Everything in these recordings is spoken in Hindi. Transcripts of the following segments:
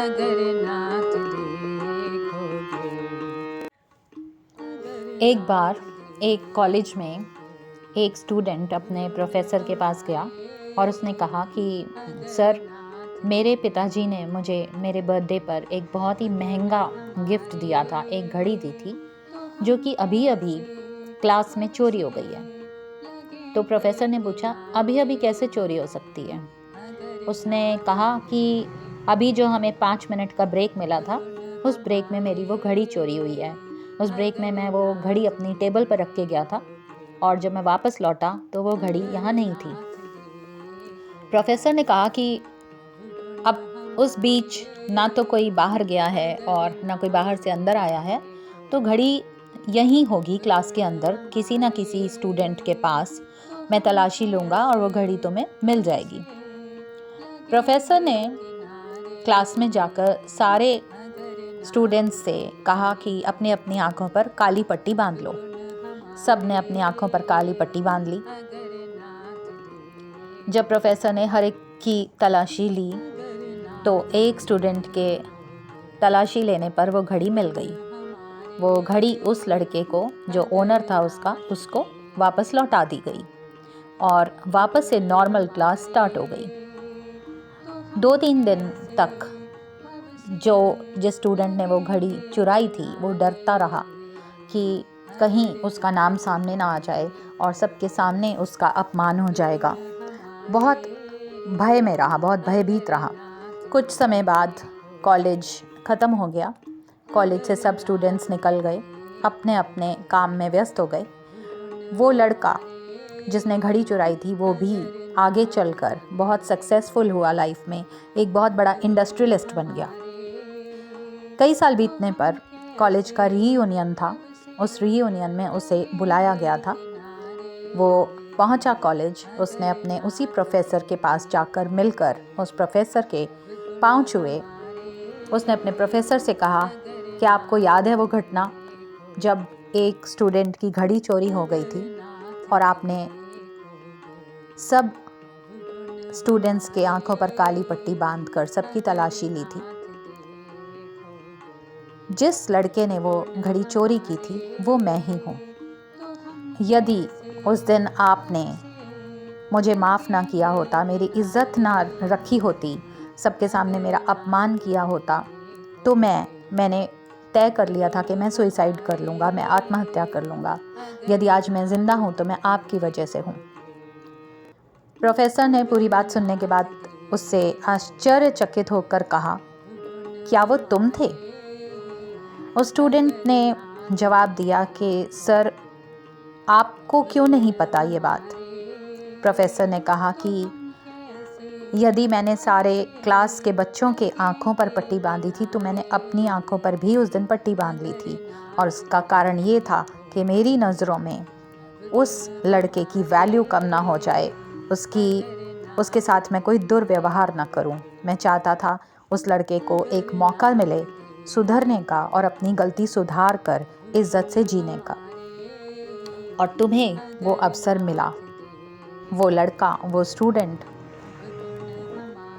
अगर नाथ देखोगे। एक बार एक कॉलेज में एक स्टूडेंट अपने प्रोफेसर के पास गया और उसने कहा कि सर, मेरे पिताजी ने मुझे मेरे बर्थडे पर एक बहुत ही महंगा गिफ्ट दिया था, एक घड़ी दी थी जो कि अभी अभी क्लास में चोरी हो गई है। तो प्रोफेसर ने पूछा, अभी अभी कैसे चोरी हो सकती है? उसने कहा कि अभी जो हमें 5 मिनट का ब्रेक मिला था, उस ब्रेक में मेरी वो घड़ी चोरी हुई है। उस ब्रेक में मैं वो घड़ी अपनी टेबल पर रख के गया था और जब मैं वापस लौटा तो वो घड़ी यहाँ नहीं थी। प्रोफेसर ने कहा कि अब उस बीच ना तो कोई बाहर गया है और ना कोई बाहर से अंदर आया है, तो घड़ी यहीं होगी क्लास के अंदर किसी ना किसी स्टूडेंट के पास। मैं तलाशी लूँगा और वो घड़ी तुम्हें मिल जाएगी। प्रोफेसर ने क्लास में जाकर सारे स्टूडेंट्स से कहा कि अपनी अपनी आंखों पर काली पट्टी बांध लो। सब ने अपनी आंखों पर काली पट्टी बांध ली। जब प्रोफेसर ने हर एक की तलाशी ली तो एक स्टूडेंट के तलाशी लेने पर वो घड़ी मिल गई। वो घड़ी उस लड़के को, जो ओनर था उसको वापस लौटा दी गई और वापस से नॉर्मल क्लास स्टार्ट हो गई। 2-3 दिन तक जिस स्टूडेंट ने वो घड़ी चुराई थी वो डरता रहा कि कहीं उसका नाम सामने ना आ जाए और सबके सामने उसका अपमान हो जाएगा। बहुत भय में रहा, बहुत भयभीत रहा। कुछ समय बाद कॉलेज ख़त्म हो गया। कॉलेज से सब स्टूडेंट्स निकल गए, अपने अपने काम में व्यस्त हो गए। वो लड़का जिसने घड़ी चुराई थी वो भी आगे चलकर बहुत सक्सेसफुल हुआ लाइफ में, एक बहुत बड़ा इंडस्ट्रियलिस्ट बन गया। कई साल बीतने पर कॉलेज का रीयूनियन था। उस रीयूनियन में उसे बुलाया गया था। वो पहुंचा कॉलेज। उसने अपने उसी प्रोफेसर के पास जाकर मिलकर उस प्रोफेसर के पांव छुए। उसने अपने प्रोफेसर से कहा कि आपको याद है वो घटना जब एक स्टूडेंट की घड़ी चोरी हो गई थी और आपने सब स्टूडेंट्स के आंखों पर काली पट्टी बांधकर सबकी तलाशी ली थी। जिस लड़के ने वो घड़ी चोरी की थी वो मैं ही हूँ। यदि उस दिन आपने मुझे माफ़ ना किया होता, मेरी इज्जत ना रखी होती, सबके सामने मेरा अपमान किया होता, तो मैंने तय कर लिया था कि मैं सुसाइड कर लूँगा, मैं आत्महत्या कर लूँगा। यदि आज मैं ज़िंदा हूँ तो मैं आपकी वजह से हूँ। प्रोफेसर ने पूरी बात सुनने के बाद उससे आश्चर्यचकित होकर कहा, क्या वो तुम थे? उस स्टूडेंट ने जवाब दिया कि सर, आपको क्यों नहीं पता ये बात? प्रोफेसर ने कहा कि यदि मैंने सारे क्लास के बच्चों के आंखों पर पट्टी बांधी थी तो मैंने अपनी आंखों पर भी उस दिन पट्टी बांध ली थी, और उसका कारण ये था कि मेरी नज़रों में उस लड़के की वैल्यू कम ना हो जाए, उसके साथ मैं कोई दुर्व्यवहार ना करूं। मैं चाहता था उस लड़के को एक मौका मिले सुधरने का और अपनी गलती सुधार कर इज्जत से जीने का, और तुम्हें वो अवसर मिला। वो लड़का, वो स्टूडेंट,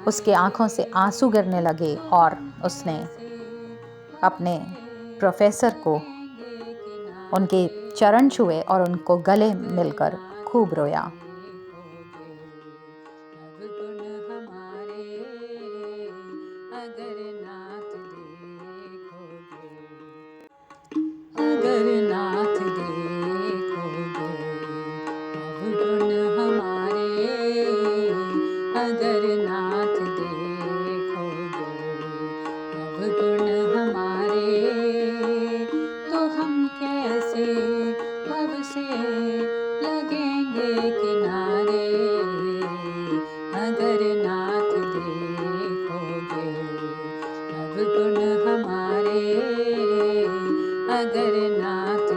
उसके आंखों से आंसू गिरने लगे और उसने अपने प्रोफेसर को उनके चरण छुए और उनको गले मिलकर खूब रोया। अगर नाथ देखोगे अवगुण हमारे, अगर नाथ देखोगे अवगुण हमारे, तो हम कैसे भव से लगेंगे किनारे। अगर नाथ देखोगे अवगुण हमारे, अगर नाथ